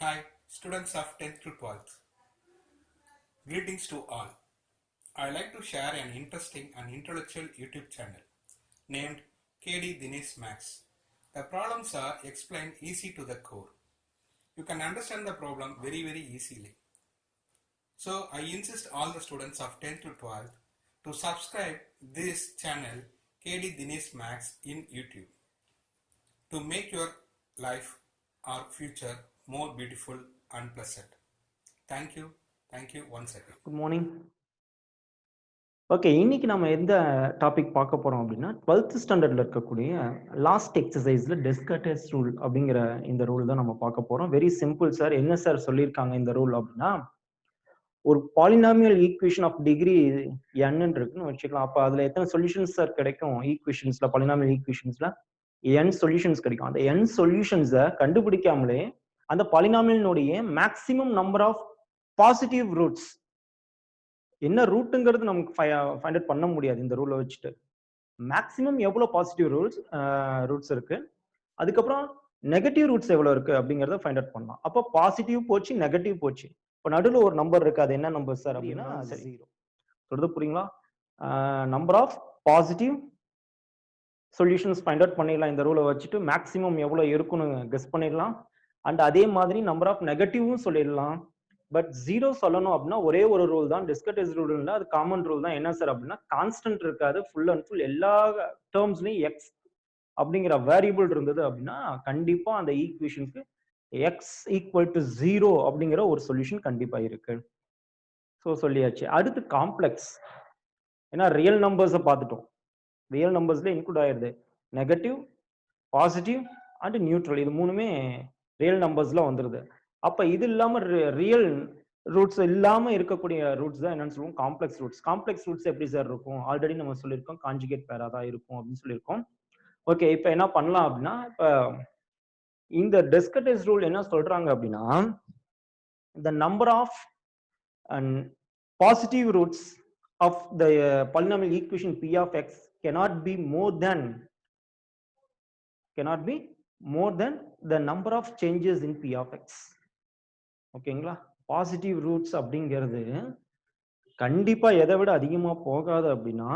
Hi, students of 10th to 12th. Greetings to all. I like to share an interesting and intellectual YouTube channel named KD Dinesh Max. The problems are explained easy to the core. You can understand the problem very easily. So I insist all the students of 10th to 12th to subscribe this channel KD Dinesh Max in YouTube to make your life or future more beautiful and pleasant. Thank you. Thank you once again. Good morning. Okay, இன்னைக்கு நம்ம எந்த topic பார்க்க போறோம் அப்படின்னா 12th ஸ்டாண்டர்ட்ல இருக்கக்கூடிய last எக்ஸசைஸ்ல டெஸ்கர்டஸ் rule அப்படிங்கிற இந்த ரூல் தான் நம்ம பார்க்க போறோம். Very simple sir. என்ன சார் சொல்லியிருக்காங்க இந்த ரூல் அப்படின்னா, ஒரு polynomial equation of degree n இருக்குன்னு வச்சுக்கலாம். அப்ப அதுல எத்தனை சொல்யூஷன்ஸ் சார் கிடைக்கும்? ஈக்குவேஷன்ஸ்ல, பாலினாமியல் ஈக்குவேஷன்ஸ்ல n சொல்யூஷன்ஸ் கிடைக்கும். அந்த n சொல்யூஷன்ஸை கண்டுபிடிக்காமலே அந்த பாலினாமியலினுடைய maximum number of positive roots என்ன ரூட்டுங்கிறது நமக்கு ஃபைண்ட் அவுட் பண்ண முடியாது இந்த ரூலை வச்சுட்டு. மேக்ஸிமம் எவ்வளோ பாசிட்டிவ் ரூட்ஸ் இருக்கு, அதுக்கப்புறம் நெகட்டிவ் ரூட்ஸ் எவ்வளோ இருக்கு அப்படிங்கிறத ஃபைண்ட் அவுட் பண்ணலாம். அப்போ பாசிட்டிவ் போச்சு, நெகட்டிவ் போச்சு. இப்போ நடுவில் ஒரு நம்பர் இருக்கு, அது என்ன நம்பர் சார் அப்படின்னா ஜீரோ. சொல்றது புரியுங்களா? Number of positive solutions find out பண்ணிடலாம் இந்த ரூலை வச்சுட்டு. மேக்ஸிமம் எவ்வளோ இருக்குன்னு கெஸ் பண்ணிடலாம். அண்ட் அதே மாதிரி நம்பர் ஆஃப் நெகட்டிவும் சொல்லிடலாம். பட் ஜீரோ சொல்லணும் அப்படின்னா ஒரே ஒரு ரூல் தான், டிஸ்கர்டஸ் ரூல் இல்லை, அது காமன் ரூல் தான். என்ன சார் அப்படின்னா, கான்ஸ்டன்ட் இருக்காது. ஃபுல் அண்ட் ஃபுல் எல்லா டேர்ம்ஸ்லயும் எக்ஸ் அப்படிங்கிற வேரியபிள் இருந்தது அப்படின்னா கண்டிப்பா அந்த ஈக்குவேஷனுக்கு எக்ஸ் ஈக்குவல் டு ஜீரோ அப்படிங்கிற ஒரு சொல்யூஷன் கண்டிப்பா இருக்கு. ஸோ சொல்லியாச்சு. அடுத்து காம்ப்ளெக்ஸ். ஏன்னா ரியல் நம்பர்ஸை பார்த்துட்டோம். ரியல் நம்பர்ஸ்ல இன்க்ளூட் ஆயிருது நெகட்டிவ், பாசிட்டிவ் அண்ட் நியூட்ரல். இது மூணுமே ரியல் நம்பர்ஸ்ல வந்துருது. அப்ப இது இல்லாம ரியல் ரூட்ஸ் இல்லாம இருக்கக்கூடிய ரூட்ஸ் தான் என்னன்னு சொல்லுவோம், காம்ப்ளெக்ஸ் ரூட்ஸ். காம்ப்ளெக்ஸ் ரூட்ஸ் எப்படி சார் இருக்கும்? ஆல்ரெடி நம்ம சொல்லியிருக்கோம், கான்ஜுகேட் பேரா தான் இருக்கும் அப்படின்னு சொல்லியிருக்கோம். ஓகே, இப்ப என்ன பண்ணலாம் அப்படின்னா, இப்ப இந்த டெஸ்கர்டஸ் ரூல் என்ன சொல்றாங்க அப்படின்னா, the number of positive roots of the polynomial equation p of x cannot be more than the number of changes in p of x. ஓகேங்களா? பாசிட்டிவ் ரூட்ஸ் அப்படிங்கிறது கண்டிப்பா எதை விட அதிகமா போகாது அப்படின்னா,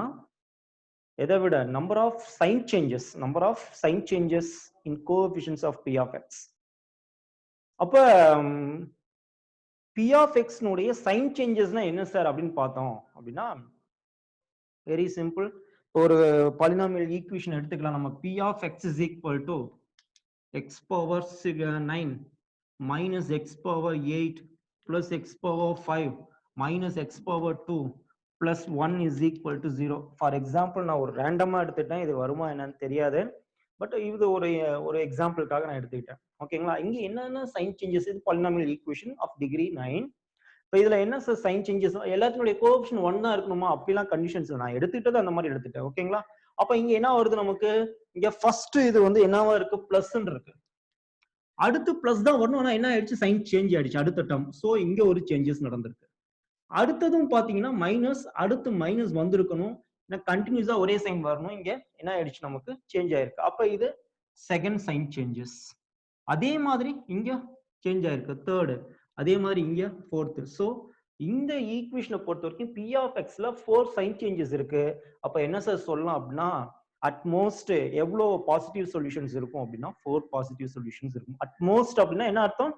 எதை விட number of sign changes in coefficients of p of x. அப்ப p of x னுடைய சைன் சேஞ்சஸ்னா என்ன சார் அப்படின்னு பார்த்தோம் அப்படின்னா, வெரி சிம்பிள். ஒரு பாலினாமியல் ஈக்குவேஷன் எடுத்துக்கலாம் நம்ம. p of x is equal to x power 9 minus x power 8 plus x power 5 minus x power 2 plus 1 is equal to 0. For example நான் ஒரு ரேண்டமா எடுத்துட்டேன், இது வருமா என்னன்னு தெரியாது. பட் இது ஒரு எக்ஸாம்பிளுக்காக நான் எடுத்துக்கிட்டேன். ஓகேங்களா? இங்க என்னென்ன சைன் சேஞ்சஸ்? இது பாலினாமியல் ஈக்குவேஷன் ஆஃப் டிகிரி 9. இப்போ இதுல என்ன சார் சைன் சேஞ்சஸ்? எல்லாத்தினுடைய கோஎஃபிஷியன்ட் 1 தான் இருக்கணுமா? அப்படிலாம் கண்டிஷன்ஸ் நான் எடுத்துக்கிட்டது அந்த மாதிரி எடுத்துட்டேன். ஓகேங்களா? அப்ப இங்க என்ன வருது நமக்கு? இங்க ஃபர்ஸ்ட் இது வந்து என்னவா இருக்கு? பிளஸ் இருக்கு. அடுத்து பிளஸ் தான் வரணும், ஆனா என்ன ஆயிடுச்சு? சைன் சேஞ்ச் ஆயிடுச்சு அடுத்த டேர்ம். சோ இங்க ஒரு சேஞ்சஸ் நடந்திருக்கு. அடுத்ததும் பாத்தீங்கன்னா மைனஸ், அடுத்து மைனஸ் வந்திருக்கணும், கண்டினியூஸா ஒரே சைன் வரணும். இங்க என்ன ஆயிடுச்சு? நமக்கு சேஞ்ச் ஆயிருக்கு. அப்ப இது செகண்ட் சைன் சேஞ்சஸ். அதே மாதிரி இங்க சேஞ்ச் ஆயிருக்கு தேர்டு, அதே மாதிரி இங்க ஃபோர்த். சோ இந்த ஈக்குவேஷனை பொறுத்த வரைக்கும் p of xல 4 சைன் சேஞ்சஸ் இருக்கு. அப்ப என்ன சார் சொல்லலாம் அப்படின்னா, அட்மோஸ்ட் எவ்வளோ பாசிட்டிவ் சொல்யூஷன்ஸ் இருக்கும் அப்படின்னா 4 பாசிட்டிவ் சொல்யூஷன்ஸ் இருக்கும். அட்மோஸ்ட் அப்படின்னா என்ன அர்த்தம்?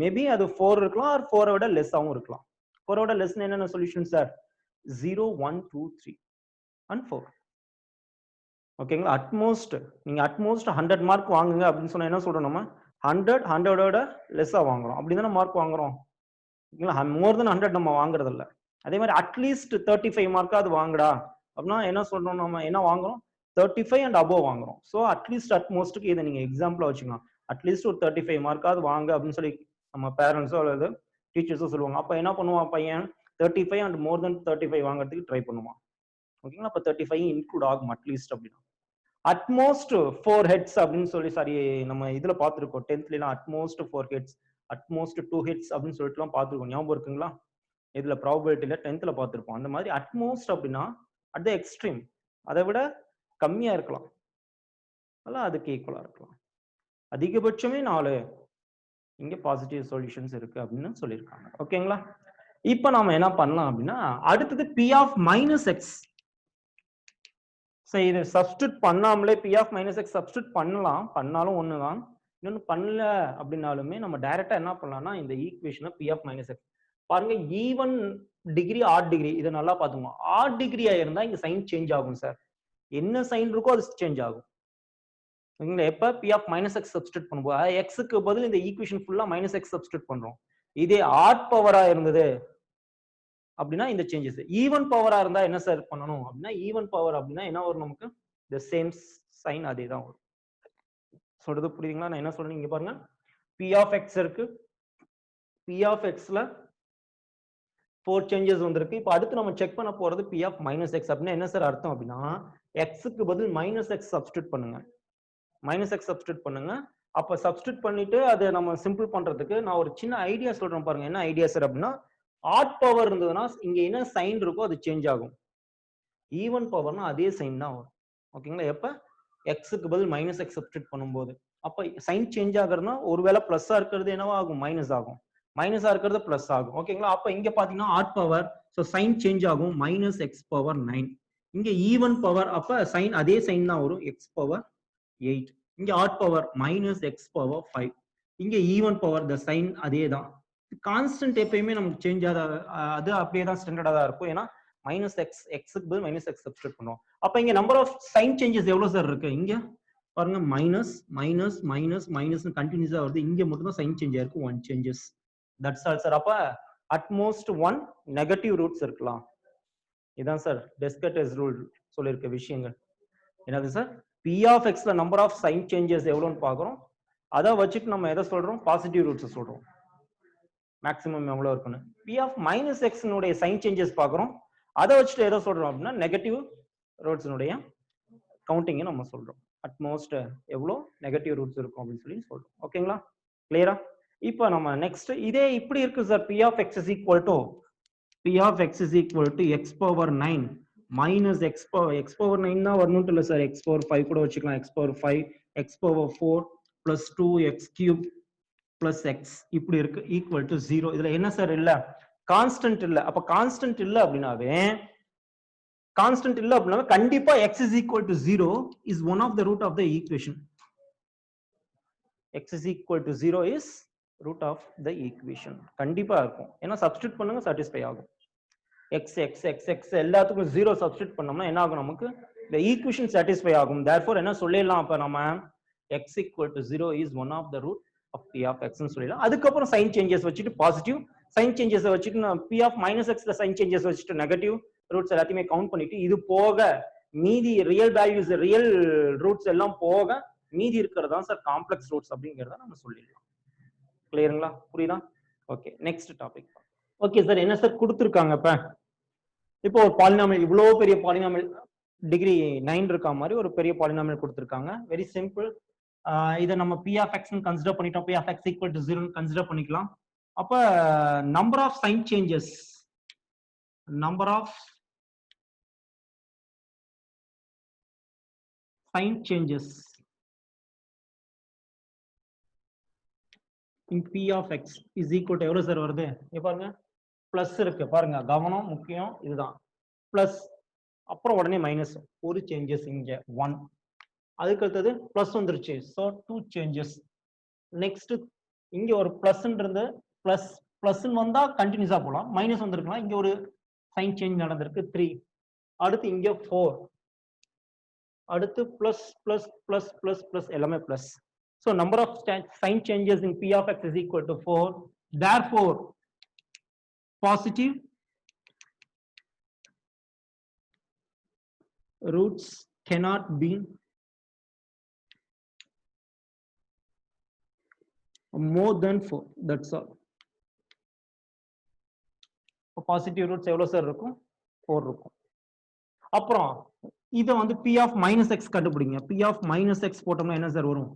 மேபி அது 4 இருக்கலாம், ஆர் 4 விட லெஸ்ஸாவும் இருக்கலாம். 4 விட லெஸ் என்னென்ன சொல்யூஷன் சார்? 0, 1, 2, 3 and 4. ஓகேங்களா? அட்மோஸ்ட் நீங்க அட்மோஸ்ட் 100 மார்க் வாங்குங்க அப்படின்னு சொன்னா என்ன சொல்றோம் நம்ம? 100 லெஸ்ஸா வாங்குறோம். அப்படி தானே மார்க் வாங்குறோம். ஓகேங்களா? மோர் தென் 100 நம்ம வாங்குறது இல்ல. அதே மாதிரி அட்லீஸ்ட் 35 மார்க்காவது வாங்குடா அப்படின்னா என்ன சொல்றோம் நம்ம? என்ன வாங்குறோம்? 35 அண்ட் அபோவ் வாங்குறோம். ஸோ அட்லீஸ்ட் அட்மோஸ்ட்டுக்கு இதை நீங்க எக்ஸாம்பிளா வச்சுக்கலாம். அட்லீஸ்ட் ஒரு 35 மார்க்காவது வாங்க அப்படின்னு சொல்லி நம்ம பேரண்ட்ஸோ அல்லது டீச்சர்ஸோ சொல்லுவாங்க. அப்ப என்ன பண்ணுவான் பையன்? 35 அண்ட் மோர் தென் 35 வாங்குறதுக்கு ட்ரை பண்ணுவான். ஓகேங்களா? அப்ப 35 இன்க்ளூட் ஆகும் அட்லீஸ்ட் அப்படின்னா. அட்மோஸ்ட் 4 ஹெட்ஸ் அப்படின்னு சொல்லி, சாரி, நம்ம இதுல பார்த்துருக்கோம் 10th utmost 4 heads, utmost 2 heads அப்படின்னு சொல்லிட்டுலாம் பார்த்துருக்கோம். ஞாபகம் இருக்குங்களா? இதுல ப்ராபபிலிட்டியில 10th பார்த்துருப்போம். அந்த மாதிரி அட்மோஸ்ட் அப்படின்னா அட் த எக்ஸ்ட்ரீம், அதை விட கம்மியா இருக்கலாம், அதுக்கு ஈக்குவலா இருக்கலாம். அதிகபட்சமே 4, இங்க பாசிட்டிவ் சொல்யூஷன்ஸ் இருக்கு அப்படின்னு சொல்லியிருக்காங்க. ஓகேங்களா? இப்போ நாம என்ன பண்ணலாம் அப்படின்னா அடுத்தது p ஆஃப் மைனஸ் எக்ஸ். சரி, இதை சப்ஸ்டியூட் பண்ணாமலே p of minus x substitute பண்ணலாம், பண்ணாலும் ஒண்ணுதான். இன்னொன்னு பண்ணல அப்படின்னாலுமே நம்ம டைரக்டா என்ன பண்ணலாம்னா இந்த ஈக்குவேஷனை p ஆஃப் மைனஸ் எக்ஸ் பாருங்க, ஈவன் டிகிரி ஆட் டிகிரி இதை நல்லா பாத்துக்கோங்க. ஆட் டிகிரியா இருந்தா இங்க சைன் சேஞ்ச் ஆகும் சார். என்ன சைன் இருக்கோ அது சேஞ்ச் ஆகும். ஓகேங்களா? எப்ப p of minus x substitute பண்ணும்போது எக்ஸுக்கு பதில் இந்த ஈக்குவேஷன் ஃபுல்லா மைனஸ் எக்ஸ் சப்ஸ்டியூட் பண்றோம். இதே ஆட் பவரா இருந்தது அப்படின்னா இந்த சேஞ்சஸ். ஈவன் பவரா இருந்தா என்ன சார் பண்ணணும் அப்படின்னா ஈவன் பவர் அப்படின்னா என்ன வரும் நமக்கு the same சைன் அதே தான் வரும். சொல்றது புரியுதுங்களா? நான் என்ன சொல்றேன் இங்க பாருங்க, p ஆஃப் எக்ஸ் இருக்கு, p ஆஃப் எக்ஸ்ல 4 சேஞ்சஸ் வந்திருக்கு. இப்போ அடுத்து நம்ம செக் பண்ண போறது p ஆஃப் மைனஸ் எக்ஸ் அப்படின்னா என்ன சார் அர்த்தம் அப்படின்னா எக்ஸுக்கு பதில் மைனஸ் எக்ஸ் சப்ஸ்டியூட் பண்ணுங்க, மைனஸ் எக்ஸ் சப்ஸ்டியூட் பண்ணுங்க. அப்ப சப்ஸ்டியூட் பண்ணிட்டு அதை நம்ம சிம்பிள் பண்றதுக்கு நான் ஒரு சின்ன ஐடியா சொல்றேன் பாருங்க. என்ன ஐடியா சார் அப்படின்னா ஆட் பவர் இருந்ததுன்னா இங்க என்ன சைன் இருக்கோ அது சேஞ்ச் ஆகும். ஈவன் பவர்னா அதே சைன் தான் வரும். ஓகேங்களா? எப்ப எக்ஸுக்கு பதில் மைனஸ் எக்ஸ் சப்ஸ்டியூட் பண்ணும்போது அப்ப சைன் சேஞ்ச் ஆகுறதுனா ஒருவேளை பிளஸ்ஸா இருக்கிறது என்னவா ஆகும், மைனஸ் ஆகும், மைனஸா இருக்கிறது பிளஸ் ஆகும். ஓகேங்களா? அப்ப இங்க பாத்தீங்கன்னா odd power, so sign change ஆகும், மைனஸ் எக்ஸ் பவர் 9. இங்க ஈவன் பவர் அப்ப சைன் அதே சைன் தான் வரும், எக்ஸ் பவர் 8. இங்க odd power minus x power 5. இங்க ஈவன் பவர் த சைன் அதே தான். கான்ஸ்டன்ட் எப்பயுமே நமக்கு சேஞ்ச் அது அப்படியே தான் ஸ்டாண்டர்டா தான் இருக்கும். ஏன்னா மைனஸ் எக்ஸ் எக்ஸுக்கு பதில் மைனஸ் எக்ஸ் சப்ஸ்டியூட் பண்ணுவோம். அப்ப இங்க நம்பர் ஆஃப் சைன் சேஞ்சஸ் எவ்வளவு சார் இருக்கு? இங்க பாருங்க மைனஸ் மைனஸ் மைனஸ் மைனஸ் கண்டினியூஸா வருது. இங்க மட்டும் தான் சைன் சேஞ்ச் ஆயிருக்கு 1 சேஞ்சஸ். That's all sir. அப்ப அட்மோஸ்ட் 1 நெகட்டிவ் ரூட்ஸ் இருக்கலாம். இதான் சார் டெஸ்கர்ட்ஸ் ரூல் சொல்லியிருக்க விஷயங்கள். என்னது சார்? p ஆஃப் எக்ஸ்ல நம்பர் ஆஃப் சைன் சேஞ்சஸ் எவ்வளவுன்னு பாக்குறோம். அதை வச்சுட்டு நம்ம எதை சொல்றோம், பாசிட்டிவ் ரூட்ஸ் சொல்றோம், மேக்ஸிமம் எவ்வளவு இருக்குன்னு. p ஆஃப் மைனஸ் எக்ஸ்னுடைய சைன் சேஞ்சஸ் பாக்குறோம், அதை வச்சுட்டு எதை சொல்றோம் அப்படின்னா நெகட்டிவ் ரூட்ஸ்னுடைய கவுண்டிங்கை நம்ம சொல்றோம். அட்மோஸ்ட் எவ்வளோ நெகட்டிவ் ரூட்ஸ் இருக்கும் அப்படின்னு சொல்லி சொல்றோம். ஓகேங்களா? கிளியரா? இப்போ நம்ம நெக்ஸ்ட் இதே இப்படி இருக்கு sir. p of x is equal to x power 9 minus x power 9 தான் வரணும்ட்டு இல்லை சார், எக்ஸ் பவர் 5 கூட வச்சுக்கலாம். X power 5 X power 4 plus 2 X cube plus X இப்படி இருக்கு ஈக்குவல் டு 0. இதுல என்ன சார் இல்ல, கான்ஸ்டன்ட் இல்ல. அப்ப கான்ஸ்டன்ட் இல்ல அப்படின்னாவே கண்டிப்பா x is equal to 0 is one of the root of the equation. x is equal to 0 is root of the equation. கண்டிப்பா இருக்கும். ஏன்னா சப்ஸ்டிட்யூட் பண்ணுங்க satisfy ஆகும். x x x x எல்லாத்துக்கும் 0 சப்ஸ்டிட்யூட் பண்ணோம்னா என்ன ஆகும், நமக்கு the equation satisfy ஆகும். therefore என்ன சொல்லிடலாம், அப்ப நம்ம x equal to 0 is one of the root of p of x ன்னு சொல்லிடலாம். அதுக்கப்புறம் சைன் சேஞ்சஸ் வச்சுட்டு பாசிட்டிவ், சைன் சேஞ்சஸ் வச்சுட்டு நான் p of minus x ல சைன் சேஞ்சஸ் வச்சுட்டு நெகட்டிவ் ரூட்ஸ் எல்லாத்தையுமே கவுண்ட் பண்ணிட்டு இது போக மீதி ரியல் வேல்யூஸ் ரியல் ரூட்ஸ் எல்லாம் போக மீதி இருக்கிறது தான் சார் காம்ப்ளெக்ஸ் ரூட்ஸ் அப்படிங்கிறத நம்ம சொல்லிடலாம். கிளியருங்களா? புரியுதா? Okay, next topic. Okay sir, என்ன சார் கொடுத்துருக்காங்க? இப்போ ஒரு பாலினாமியல், இவ்வளவு பெரிய பாலினாமியல் டிகிரி 9 இருக்க மாதிரி ஒரு பெரிய பாலினாமியல் கொடுத்துருக்காங்க. Very simple. இதை நம்ம p of x ன்னு கன்சிடர் பண்ணிட்டோம். p of x equal to 0 consider பண்ணிக்கலாம். அப்ப number of sign changes, number of sign changes in p of x is equal to எவ்வளவு சார் வருது? இங்க பாருங்க பிளஸ் இருக்கு, பாருங்க கவனம் முக்கியம், இதுதான் பிளஸ், அப்புறம் உடனே மைனஸ், ஒரு சேஞ்சஸ் இங்க 1, அதுக்கு அடுத்தது பிளஸ் வந்துருச்சு, ஸோ 2 சேஞ்சஸ். நெக்ஸ்ட் இங்க ஒரு பிளஸ் இருந்து பிளஸ் பிளஸ் வந்தா கண்டினியூஸா போலாம், மைனஸ் வந்திருக்கலாம், இங்க ஒரு சைன் சேஞ்ச் நடந்திருக்கு 3, அடுத்து இங்க 4, அடுத்து plus plus plus plus plus எல்லாமே plus. So number of sign changes in p of x is equal to 4. Therefore positive roots cannot be more than 4. That's all. Positive roots எவ்வளவு sir இருக்கும்? 4 இருக்கும். அப்புறம் இதை வந்து p of minus x கண்டுபிடிங்க. p of minus x போட்டோம்னா என்ன sir வரும்?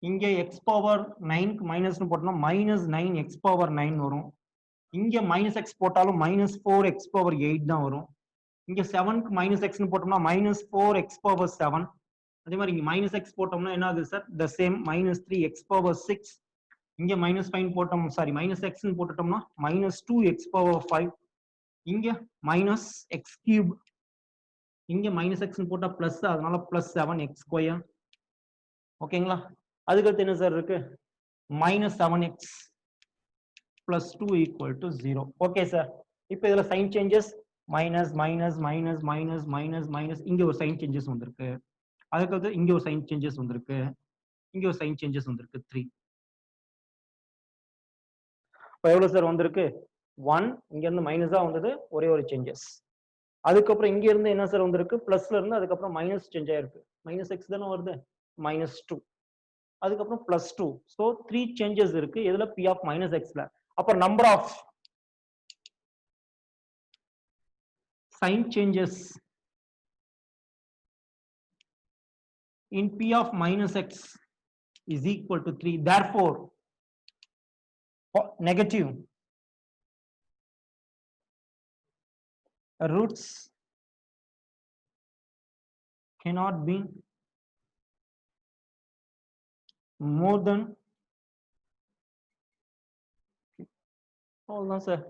இங்க x பவர் 9 மைனஸ் போட்டோம்னா மைனஸ் 9 x பவர் 9 வரும். இங்க மைனஸ் x போட்டாலும் மைனஸ் 4 x பவர் 8 தான் வரும். இங்க 7க்கு மைனஸ் x போட்டோம்னா மைனஸ் 4 x பவர் 7. அதே மாதிரி இங்க மைனஸ் x போட்டோம்னா என்ன ஆகுது sir? the same minus 3 x power 6 இங்க -5 போட்டோம், சாரி -x ன்னு போட்டுட்டோம்னா -2x⁵. இங்க -x³. இங்க -x ன்னு போட்டா பிளஸ், அதனால +7x². ஓகேங்களா? அதுக்கடுத்து என்ன சார் இருக்கு? -7x + 2 = 0. Okay sir. இப்போ இதுல sign changes minus minus minus minus minus minus, இங்க ஒரு சைன் சேஞ்சஸ் வந்திருக்கு. அதுக்கடுத்து இங்க ஒரு சைன் சேஞ்சஸ் வந்திருக்கு. இங்க ஒரு சைன் சேஞ்சஸ் வந்திருக்கு 3. இப்போ எவ்வளவு சார் வந்திருக்கு? 1. இங்க இருந்து மைனஸா வந்தது, ஒரே ஒரு சேஞ்சஸ். அதுக்கப்புறம் இங்க இருந்து என்ன சார் வந்திருக்கு? பிளஸ்ல இருந்து அதுக்கப்புறம் மைனஸ் சேஞ்ச் ஆயிருக்கு. -x தானே வருது, -2. அதுக்கப்புறம் +2. ஸோ 3 சேஞ்சஸ் இருக்கு. எதுல? P of -x ல. அப்ப number of sign changes in P of -x is equal to 3. Therefore, negative roots cannot be more than. அவ்வளவுதான் சார்.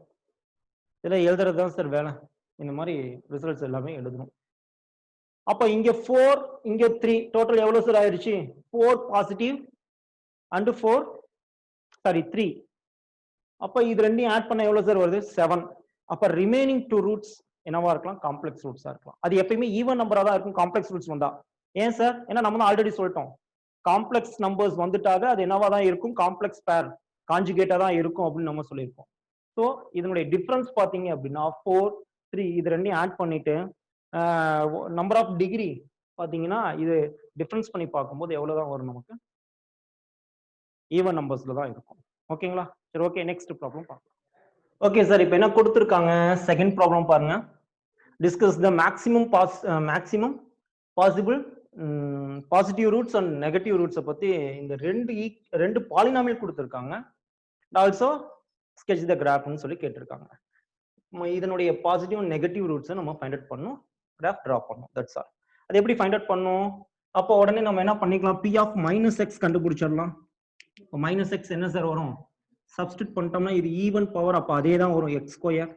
இதெல்லாம் எழுதுறது தான் சார் வேலை. இந்த மாதிரி ரிசல்ட்ஸ் எல்லாமே எழுதணும். அப்ப இங்க 4, இங்க 3, டோட்டல் எவ்வளவு சார் ஆயிருச்சு? 4 பாசிட்டிவ் அண்ட் 3. அப்ப இது ரெண்டையும் ஆட் பண்ண எவ்வளவு சார் வருது? 7. அப்ப ரிமைனிங் 2 ரூட்ஸ் என்னவா இருக்கலாம்? காம்ப்ளெக்ஸ் ரூட்ஸா இருக்கலாம். அது எப்பயுமே ஈவன் நம்பரா தான் இருக்கும் காம்ப்ளெக்ஸ் ரூட்ஸ் வந்தா. ஏன் சார்? ஏன்னா நம்ம ஆல்ரெடி சொல்லிட்டோம், காம்ப்ளெக்ஸ் நம்பர்ஸ் வந்துட்டாக அது என்னவா தான் இருக்கும்? காம்ப்ளெக்ஸ் பேர், கான்ஜுகேட்டா தான் இருக்கும் அப்படின்னு நம்ம சொல்லியிருக்கோம். ஸோ இதனுடைய டிஃபரன்ஸ் பாத்தீங்க அப்படின்னா 4, 3 இது ரெண்டையும் ஆட் பண்ணிட்டு நம்பர் ஆஃப் டிகிரி பாத்தீங்கன்னா இது டிஃபரன்ஸ் பண்ணி பார்க்கும்போது எவ்வளவுதான் வரும்? நமக்கு ஈவன் நம்பர்ஸ்ல தான் இருக்கும். ஓகேங்களா? சரி, ஓகே, நெக்ஸ்ட் ப்ராப்ளம் பார்க்கலாம். ஓகே சார், இப்போ என்ன கொடுத்துருக்காங்க? செகண்ட் ப்ராப்ளம் பாருங்க. Discuss the maximum possible positive roots and negative ரூட்ஸை பத்தி இந்த ரெண்டு பாலினாமியல் கொடுத்துருக்காங்க. ஆல்சோ ஸ்கெட்ச் த கிராஃப்னு சொல்லி கேட்டிருக்காங்க. இதனுடைய பாசிட்டிவ் அண்ட் நெகட்டிவ் ரூட்ஸை நம்ம ஃபைண்ட் அவுட் பண்ணணும், கிராஃப் டிரா பண்ணணும். That's all. அது எப்படி ஃபைண்ட் அவுட் பண்ணணும்? அப்போ உடனே நம்ம என்ன பண்ணிக்கலாம்? P of -x கண்டுபிடிச்சிடலாம். -x என்ன சார் வரும்? சப்ஸ்டிட் பண்ணிட்டோம்னா இது ஈவன் பவர், அப்ப அதே தான் வரும், x².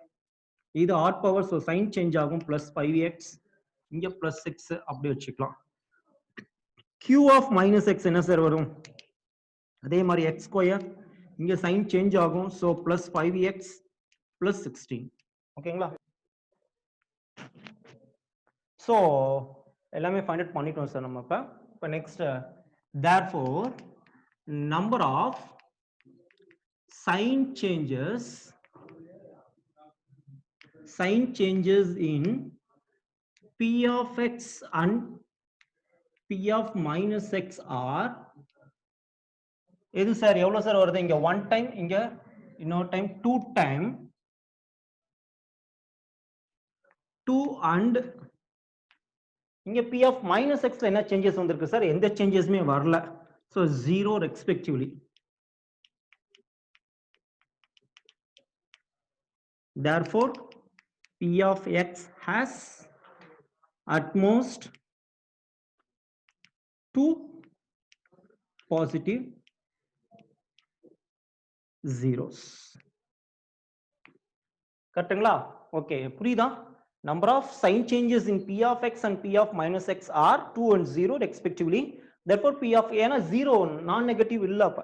இது odd power, so sign change ஆகும், +5x. இங்க +6 அப்படி வச்சுக்கலாம். Q of -x என்ன சார் வரும்? அதே மாதிரி x². இங்க சைன் சேஞ்ச் ஆகும், ஸோ +5x +16. ஓகேங்களா? ஸோ எல்லாமே ஃபைண்ட் அவுட் பண்ணிட்டோம் சார் நம்ம. இப்போ next, therefore number of sign changes in P of x and P of -x are எது சார்? எவ்வளவு சார் வருது? இங்க 1 டைம், இங்க இன்னொரு டைம் 2 டைம், 2 and இங்க P of -x ல என்ன சேஞ்சஸ் வந்திருக்கு சார்? எந்த சேஞ்சஸுமே வரல. So 0 respectively. Therefore, P of x has at most 2 positive zeros. கரெக்ட்டுங்களா? ஓகே, புரியுதா? Number of sign changes in P of x and P of -x are 2 and 0 respectively. Therefore, P of ஏன்னா 0 நான் negative இல்ல, அப்ப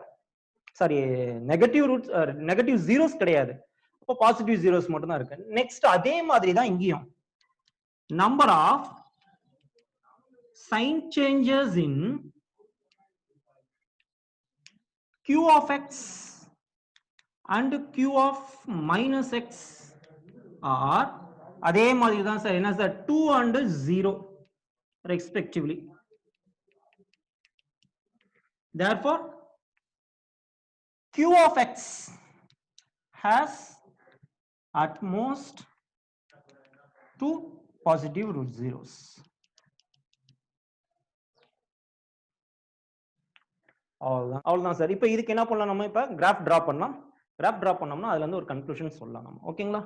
sorry negative roots, negative zeros கிடையாது, அப்போ positive zeros மட்டும் தான் இருக்கு. நெக்ஸ்ட் அதே மாதிரி தான் இங்கேயும் number of sign changes in Q of x and Q of -x are அதே மாதிரி தான் சார். என்ன sir? 2 and 0 respectively. Therefore, Q of x has at most 2 positive root zeros. அவ்வளவுதான் சார். இப்போ இதுக்கு என்ன பண்ணலாம்? நம்ம இப்போ கிராஃப் டிரா பண்ணலாம். கிராஃப் டிரா பண்ணோம்னா அதுல இருந்து ஒரு கன்க்ளூஷன் சொல்லலாம் நம்ம. ஓகேங்களா?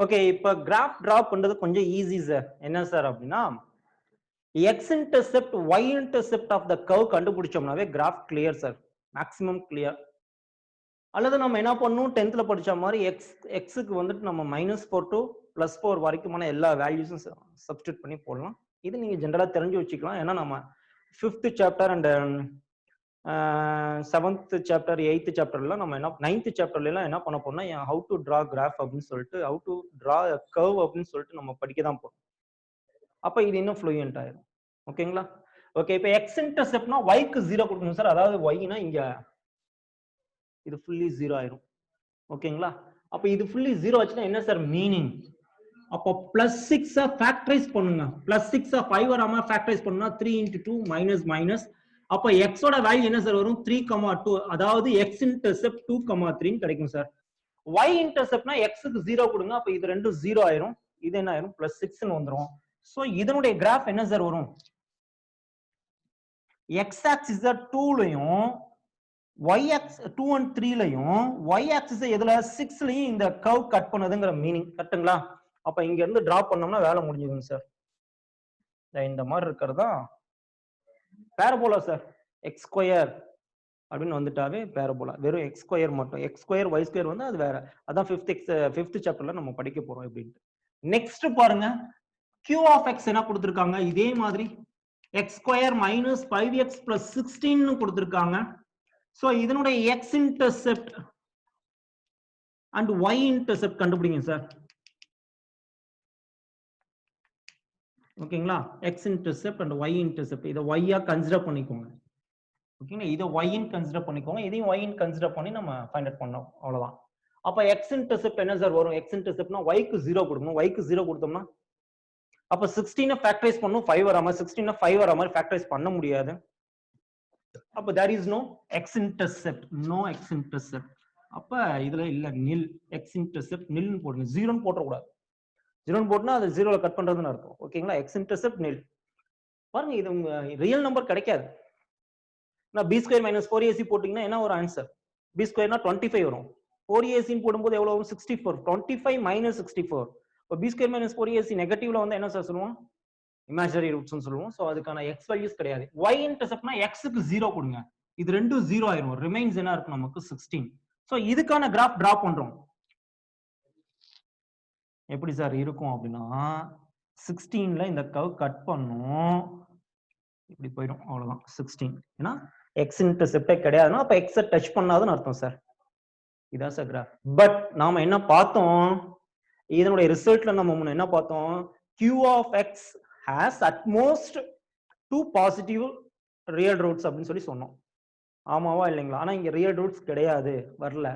ஓகே, இப்போ கிராஃப் டிரா பண்றது கொஞ்சம் ஈஸி சார். என்ன சார் அப்படின்னா, x intercept y intercept of the curve கண்டுபிடிச்சோம்னாவே graph clear sir, maximum clear. அல்லது நம்ம என்ன பண்ணணும் 10th படிச்ச மாதிரி எக்ஸுக்கு வந்துட்டு நம்ம -4 to +4 வரைக்குமான எல்லா வேல்யூஸும் சப்ஸ்டியூட் பண்ணி போடலாம். இது நீங்க ஜென்ரலா தெரிஞ்சு வச்சுக்கலாம். ஏன்னா நம்ம 5th chapter and 7th chapter 8th சாப்டர்லாம் நம்ம என்ன 9th சாப்டர்ல எல்லாம் என்ன பண்ண போறோம்னா how to draw graph அப்படின்னு சொல்லிட்டு how to draw a curve அப்படின்னு சொல்லிட்டு நம்ம படிக்க தான் போறோம். அப்ப இது இன்னும் ஃப்ளூயன்ட் ஆயிரும். ஓகேங்களா? ஓகே, இப்போ x இன்டர்செப்ட்னா y க்கு 0 கொடுக்கணும் சார். அதாவது y னா இங்க இது ஃபுல்லி 0 ஆயிரும். ஓகேங்களா? அப்ப இது ஃபுல்லி 0 ஆச்சுன்னா என்ன சார் மீனிங்? அப்போ +6 ஃபேக்டரைஸ் பண்ணுங்க. +6 5 வராம ஃபேக்டரைஸ் பண்ணா 3 × 2 மைனஸ் மைனஸ். அப்ப x ஓட வேல்யூ என்ன சார் வரும்? 3,2. அதாவது x இன்டர்செப்ட் 2,3 கிடைக்கும் சார். y இன்டர்செப்ட்னா x க்கு 0 கொடுங்க. அப்ப இது ரெண்டும் 0 ஆயிரும். இது என்ன ஆயிரும்? +6 ன்னு வந்துரும். சோ இதனுடைய கிராஃப் என்ன சார் வரும்? x ஆக்சிஸ் 2 லயும் y ஆக்சிஸ் 2 and 3 லயும் y ஆக்சிஸ் எதுல 6 லயும் இந்த கர்வ் கட் பண்ணதுங்கற மீனிங். கரெக்ட்டுங்களா? அப்ப இங்க இருந்து டிரா பண்ணோம்னா வேலை முடிஞ்சுதுங்க சார். இந்த மாதிரி இருக்கிறதா பேரபோலா சார். x ஸ்கொயர் அப்படின்னு வந்துட்டாவே பேரபோலா. வெறும் x ஸ்கொயர் மட்டும். x ஸ்கொயர் y ஸ்கொயர் வந்து அது வேற. அதான் 5th சாப்டர்ல நம்ம படிக்க போறோம் எப்படின்னு. நெக்ஸ்ட் பாருங்க, q of x என்ன கொடுத்திருக்காங்க? இதே மாதிரி x ஸ்கொயர் - 5x + 16 ன்னு கொடுத்திருக்காங்க. சோ இதனுடைய x intercept and y intercept கண்டுபிடிங்க சார். ஓகேங்களா? x intercept and y intercept இத y ஆ கன்சிடர் பண்ணிக்கோங்க. ஓகேங்களா? இத y ன்னு கன்சிடர் பண்ணிக்கோங்க. இதையும் y ன்னு கன்சிடர் பண்ணி நம்ம ஃபைண்ட் அவுட் பண்ணோம். அவ்வளவுதான். அப்ப x இன்டர்செப்ட் என்ன சார் வரும்? x இன்டர்செப்ட்னா y க்கு 0 கொடுக்கணும். y க்கு 0 கொடுத்தோம்னா அப்ப 16 ஃபேக்டரைஸ் பண்ணனும் 5 வராம 16 5 வராம ஃபேக்டரைஸ் பண்ண முடியாது. அப்ப there is no x intercept, no x intercept. அப்ப இதுல இல்ல nil. x intercept nil ன்னு போடுங்க. 0 ன்னு போட கூடாது. 0 ன்னு போட்னா அது 0ல கட் பண்றதுன்னு அர்த்தம். ஓகேங்களா? x intercept nil. பாருங்க இது உங்க ரியல் நம்பர் கிடைக்காது. நான் b square - 4ac போட்டீங்கன்னா என்ன ஒரு ஆன்சர்? b square னா 25 வரும். 4ac ன்னு போடும்போது எவ்வளவு வரும்? 64. 25 - 64. இப்ப b square - 4ac நெகட்டிவ்ல வந்து என்ன சார் சொல்லுவோம்? இமேஜினரி ரூட்ஸ்னு சொல்லுவோம். சோ அதுக்கான x வேல்யூஸ் கிடையாது. y இன்டர்செப்ட்னா x க்கு 0 கொடுங்க. இது ரெண்டும் 0 ஆயிரும். ரிமைன்ஸ் என்ன இருக்கும் நமக்கு? 16. சோ இதுக்கான கிராஃப் டிரா பண்றோம். எப்படி சார் இருக்கும் அப்படின்னா 16ல இந்த கர்வ் கட் பண்ணும். இப்படி போயிடும். அவ்வளவுதான் 16. ஏன்னா x இன்டர்செப்டே கிடையாதுன்னா அப்ப x டச் பண்ணாதுன்னு அர்த்தம் சார். இதான் சார் கிராஃப். பட் நாம என்ன பார்த்தோம்? இதனுடைய ரிசல்ட்ல நம்ம முன்ன என்ன பார்த்தோம்? q of x has at most 2 positive real roots அப்படின்னு சொல்லி சொன்னோம். ஆமாவா இல்லைங்களா? ஆனா இங்க ரியல் ரூட்ஸ் கிடையாது, வரல.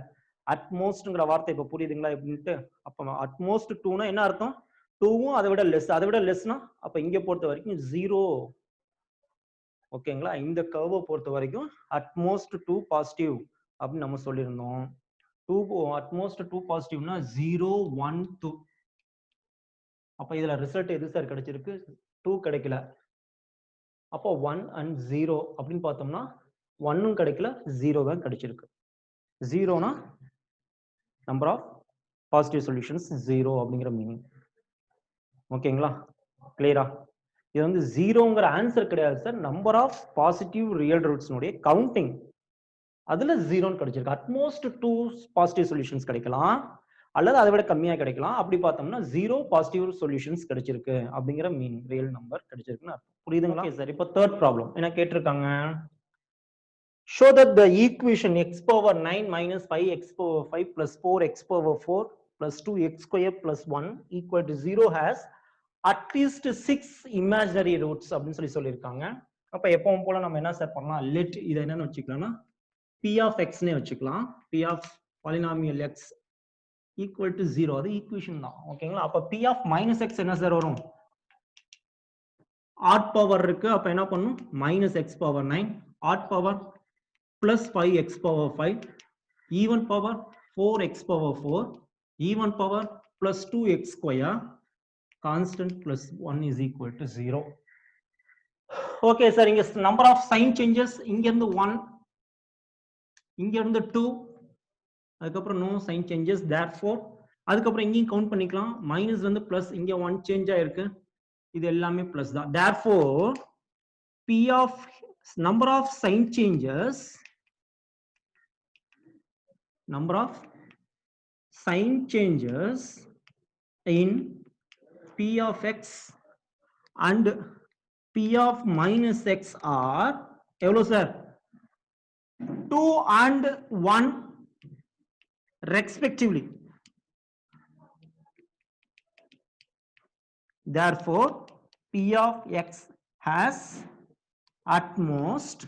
அட்மோஸ்ட்ங்கிற வார்த்தை இப்ப புரியுதுங்களா எப்படின்ட்டு? அப்ப அட்மோஸ்ட் 2னா என்ன அர்த்தம்? 2வும் அதை விட லெஸ். அதை விட லெஸ்னா அப்ப இங்க பொறுத்த வரைக்கும் 0. ஓகேங்களா? இந்த கர்வை பொறுத்த வரைக்கும் அட்மோஸ்ட் 2 பாசிட்டிவ் அப்படின்னு நம்ம சொல்லியிருந்தோம். 2 அட்மோஸ்ட் 2 பாசிட்டிவ்னா 0 1 2. அப்ப இதுல ரிசல்ட் எது சார் கிடைச்சிருக்கு? 2 கிடைக்கல. அப்போ 1 and 0 அப்படின்னு பார்த்தோம்னா 1ம் கிடைக்கல, 0 தான் கிடைச்சிருக்கு. 0னா நம்பர் ஆஃப் பாசிட்டிவ் சொல்யூஷன்ஸ் 0 அப்படிங்கிற மீனிங். ஓகேங்களா? கிளியரா? இது வந்து 0ங்கிற ஆன்சர் கிடையாது sir. Number of positive real ரூட்ஸ்னுடைய கவுண்டிங். அதுல 0ன்னு கிடைச்சிருக்கு. அட்மோஸ்ட் 2 பாசிட்டிவ் சொல்யூஷன்ஸ் கிடைக்கலாம், அல்லது அதை விட கம்மியா கிடைக்கலாம். அப்படி பார்த்தோம்னா 0 பாசிட்டிவ் சொல்யூஷன்ஸ் கிடைச்சிருக்கு அப்படிங்கிற மீனிங். ரியல் நம்பர் கிடைச்சிருக்குன்னு அர்த்தம். புரியுதுங்களா? சார் இப்போ தேர்ட் ப்ராப்ளம் என்ன கேட்டிருக்காங்க? show that the equation x power 9 minus 5x power 5 plus 4x power 4 plus 2x square plus 1 equal to 0 has at least 6 imaginary roots அப்படின்னு சொல்லியிருக்காங்க. அப்ப எப்பவும் போல நம்ம என்ன சார் பண்ணலாம்? let இதை என்னன்னு வச்சுக்கலாம்னா p of x னே வச்சுக்கலாம். p of polynomial x equal to 0. அது ஈக்குவேஷன் தான். ஓகேங்களா? அப்ப p of minus x என்ன சார் வரும்? odd power இருக்கு. அப்ப என்ன பண்ணும்? minus x power 9 odd power plus 5x power 5 even power 4x power 4 even power plus 2x square constant plus 1 is equal to 0. okay sir, இங்க number of sign changes. இங்க இருந்து 1, இங்க இருந்து 2, அதுக்கப்புறம் no sign changes. therefore அதுக்கப்புறம் இங்கேயும் count பண்ணிக்கலாம். Minus வந்து பிளஸ், இங்க 1 சேஞ்ச் ஆயிருக்கு, இது எல்லாமே பிளஸ் தான். therefore p of number of sign changes number of sign changes in p of x and p of minus x are எவ்வளோ sir 2 and 1 respectively. Therefore p of x has at most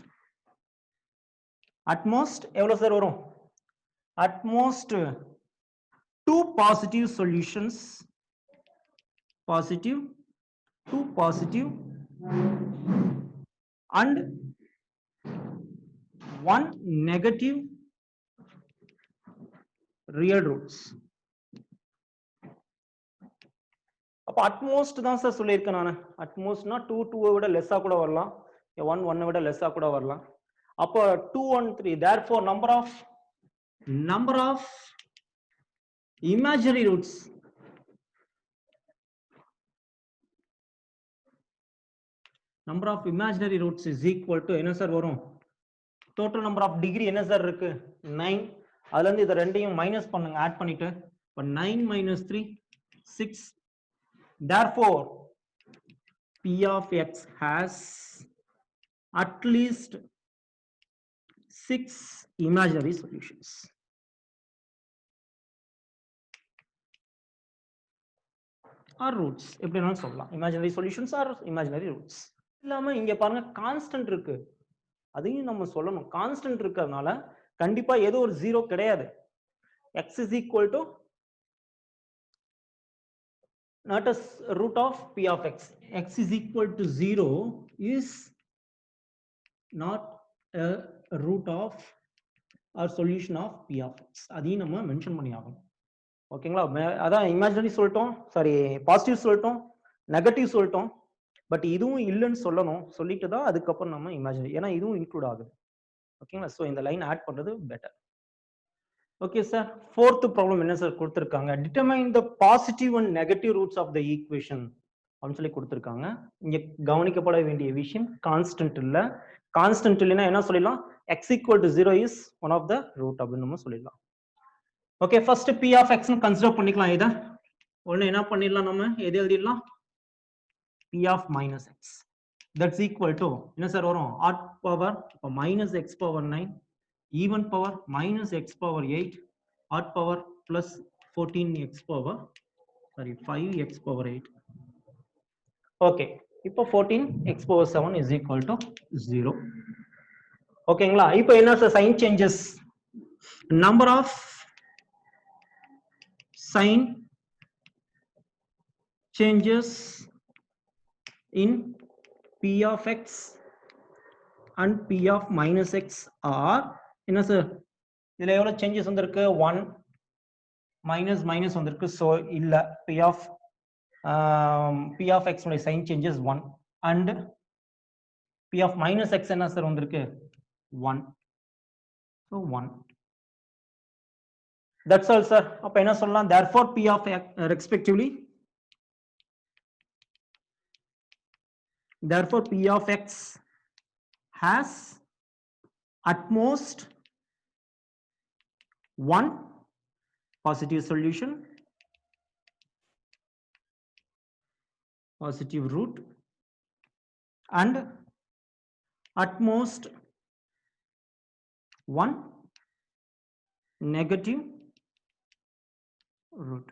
எவ்வளோ sir வரும் at most 2 positive solutions, two positive and 1 negative real roots. அப்ப utmost தான் sir சொல்லியிருக்கேன் நான். அட்மோஸ்ட்னா 2 விட லெஸ்ஸா கூட வரலாம், 1 விட லெஸ்ஸா கூட வரலாம். அப்போ 2 and 3, therefore number of imaginary roots is equal to என்ன சார் வரும், total number of degree என்ன சார் இருக்கு 9, அதுல இருந்து இத ரெண்டையும் மைனஸ் பண்ணுங்க, ஆட் பண்ணிட்டு 9 minus 3 6. Therefore p of x has at least 6 imaginary solutions. Or roots, எப்படினாலும் சொல்லலாம். imaginary solutions or imaginary roots. இல்லாம இங்க பாருங்க கான்ஸ்டன்ட் இருக்கு, அதையும் நம்ம சொல்லணும். கான்ஸ்டன்ட் இருக்கிறதுனால கண்டிப்பா ஏதோ ஒரு ஜீரோ கிடையாது. x is equal to not as root of p of x. X is equal to 0 is not a root of or solution of p of x. அதையும் நம்ம மென்ஷன் பண்ணி ஆகணும். ஓகேங்களா? அதான் இமேஜினரி சொல்லிட்டோம், சாரி பாசிட்டிவ் சொல்லிட்டோம், negative சொல்லிட்டோம். But இதுவும் இல்லைன்னு சொல்லணும், சொல்லிட்டு தான் அதுக்கப்புறம் நம்ம இமேஜினரி, ஏன்னா இதுவும் இன்க்ளூட் ஆகுது. ஓகேங்களா? ஸோ இந்த லைன் ஆட் பண்றது better. Okay sir, fourth problem என்ன சார் கொடுத்துருக்காங்க, determine the positive and negative roots of the equation அப்படின்னு சொல்லி கொடுத்துருக்காங்க. இங்க கவனிக்கப்பட வேண்டிய விஷயம் கான்ஸ்டன்ட் இல்ல. கான்ஸ்டன்ட் இல்லைன்னா என்ன சொல்லிடலாம், x equal to 0 is one of the root அப்படின்னு நம்ம சொல்லிடலாம். Okay, first p of x னு கன்சிடர் பண்ணிக்கலாம். இதை ஒண்ணு என்ன பண்ணிடலாம், நம்ம எது எழுதிடலாம், p of minus x that's equal to என்ன சார் வரும், odd power minus x power 9, even power minus x power 8, odd power plus 14x power, sorry 5x power 8. okay, இப்போ 14x power 7 is equal to 0. ஓகேங்களா? இப்போ என்ன sir sign changes, number of sign changes in p of x and p of minus x are என்ன sir, இதுல எவ்வளவு changes வந்திருக்கு, 1 minus minus வந்திருக்கு. So இல்ல p of x உடைய sign changes 1 and p of minus x என்ன sir வந்திருக்கு 1. So 1. That's all sir. அப்ப என்ன சொல்லலாம், therefore p of x respectively, therefore p of x has at most 1 positive solution, positive root, and at most 1 negative root.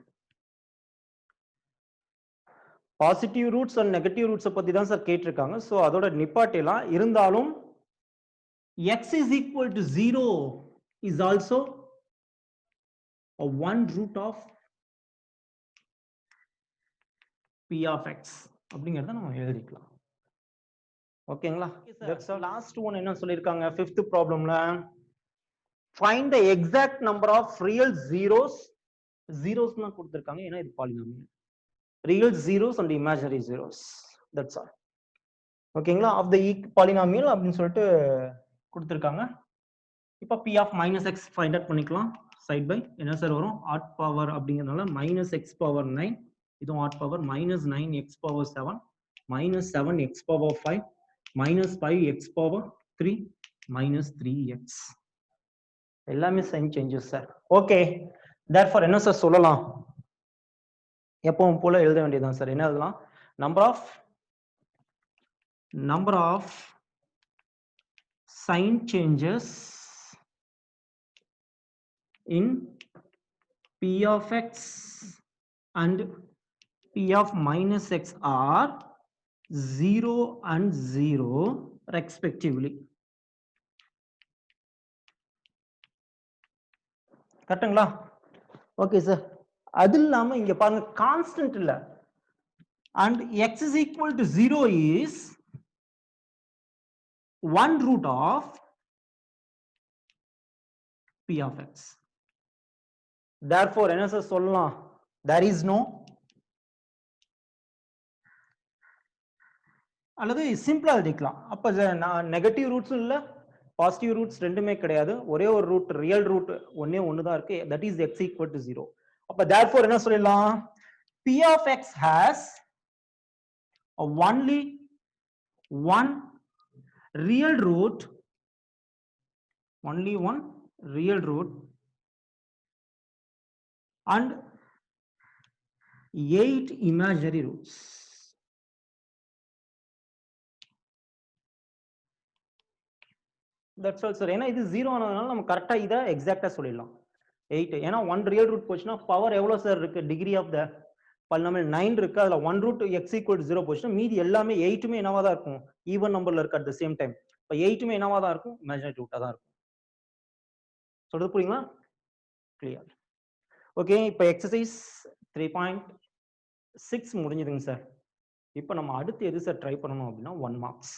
Positive roots and negative ரூட்ஸை பத்தி தான் sir கேட்டிருக்காங்க. So அதோட நிப்பாட்டலாம். இருந்தாலும் x is equal to 0 is also a 1 root of p of x அப்படிங்கறத நம்ம எழுதிக்கலாம். ஓகேங்களா? லாஸ்ட் ஒன் என்ன சொல்லியிருக்காங்க, ஃபிஃப்த் ப்ராப்ளம்ல find the exact number of real zeros, zeros தான் கொடுத்துருக்காங்க ஏன்னா இது polynomial, real zeros and imaginary zeros, that's all. ஓகேங்களா? of the polynomial அப்படின்னு சொல்லிட்டு கொடுத்துருக்காங்க. இப்போ p of minus x find out பண்ணிக்கலாம். சைட் பை என்ன சார் வரும், odd power அப்படிங்கிறதுனால minus x power 9, இதுவும் odd power minus 9x power 7 minus 7x power 5 minus 5x power 3 minus 3x. எல்லாமே sign changes sir. Okay, therefore என்ன sir சொல்லலாம்? எப்பவும் போல எழுத வேண்டியதுதான் சார். என்ன எழுதலாம்? number of sign changes in p of x and p of minus x are 0 and 0 respectively. கரெக்ட்டுங்களா? Okay sir. அது இல்லாம இங்க பாருங்க, கான்ஸ்டன்ட் இல்ல, and x is equal to 0 is 1 root of p of x. Therefore என்ன sir சொல்லலாம்? There is no, அல்லது சிம்பிளா எழுதிக்கலாம். அப்ப நெகட்டிவ் ரூட்ஸும் இல்ல, பாசிட்டிவ் ரூட்ஸ் ரெண்டுமே கிடையாது. ஒரே ஒரு ரூட், ரியல் ரூட் ஒன்னு தான் இருக்கு. That is x equal to 0. அப்ப therefore என்ன சொல்லலாம்? p of x has only one real root, only one real root and 8 imaginary roots. That's all sir. ஏன்னா இது 0 ஆனதுனால நம்ம கரெக்டா இத எக்ஸாக்ட்டா சொல்லிடலாம். 8. ஏன்னா 1 ரியல் ரூட் போச்சுன்னா பவர் எவ்வளவு சார் இருக்கு? டிகிரி ஆஃப் த பாலினாமியல் 9 இருக்கு. அதுல 1 ரூட் x equal to 0 போச்சுன்னா மீதி எல்லாமே 8மே என்னவா தான் இருக்கும்? ஈவன் நம்பர்ல இருக்கு அட் தி சேம் டைம். இப்ப 8மே என்னவா தான் இருக்கும்? இமேஜினரி ரூட்டா தான் இருக்கும். சொல்றது புரியுங்களா? கிளியர். ஓகே, இப்போ எக்ஸசைஸ் 3.6 முடிஞ்சதுங்க சார். இப்போ நம்ம அடுத்து எது சார் ட்ரை பண்ணணும் அப்படின்னா 1 மார்க்ஸ்.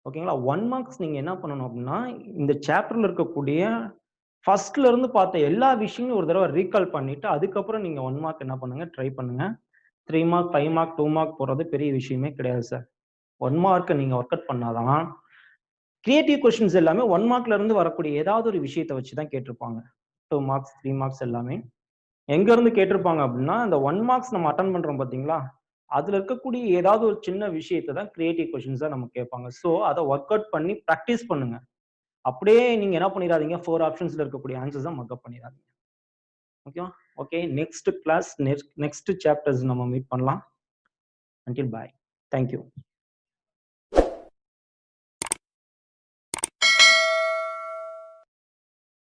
ஓகேங்களா? 1 மார்க்ஸ் நீங்க என்ன பண்ணணும் அப்படின்னா, இந்த சாப்டர்ல இருக்கக்கூடிய ஃபர்ஸ்ட்ல இருந்து பார்த்த எல்லா விஷயங்களும் ஒரு தடவை ரீகால் பண்ணிட்டு அதுக்கப்புறம் நீங்க 1 மார்க் என்ன பண்ணுங்க, ட்ரை பண்ணுங்க. 3 மார்க், 5 மார்க், 2 மார்க் போறது பெரிய விஷயமே கிடையாது சார். 1 மார்க்கை நீங்க ஒர்க் அவுட் பண்ணாதான் கிரியேட்டிவ் கொஸ்டின்ஸ் எல்லாமே 1 மார்க்ல இருந்து வரக்கூடிய ஏதாவது ஒரு விஷயத்தை வச்சு தான் கேட்டிருப்பாங்க. 2 மார்க்ஸ், 3 மார்க்ஸ் எல்லாமே எங்க இருந்து கேட்டிருப்பாங்க அப்படின்னா, இந்த 1 மார்க்ஸ் நம்ம அட்டன் பண்றோம் பாத்தீங்களா, அதுல இருக்கக்கூடிய ஏதாவது ஒரு சின்ன விஷயத்தை தான் கிரியேட்டிவ் கொஸ்டின்ஸ் தான் நம்ம கேட்பாங்க. ஸோ அதை ஒர்க் அவுட் பண்ணி ப்ராக்டிஸ் பண்ணுங்க. அப்படியே நீங்க என்ன பண்ணிடாதீங்க, 4 ஆப்ஷன்ஸ்ல இருக்கக்கூடிய ஆன்சர்ஸ் தான் மக்கப் பண்ணிடாதீங்க. ஓகேவா? Okay, next class next chapters நம்ம மீட் பண்ணலாம். until bye. Thank you.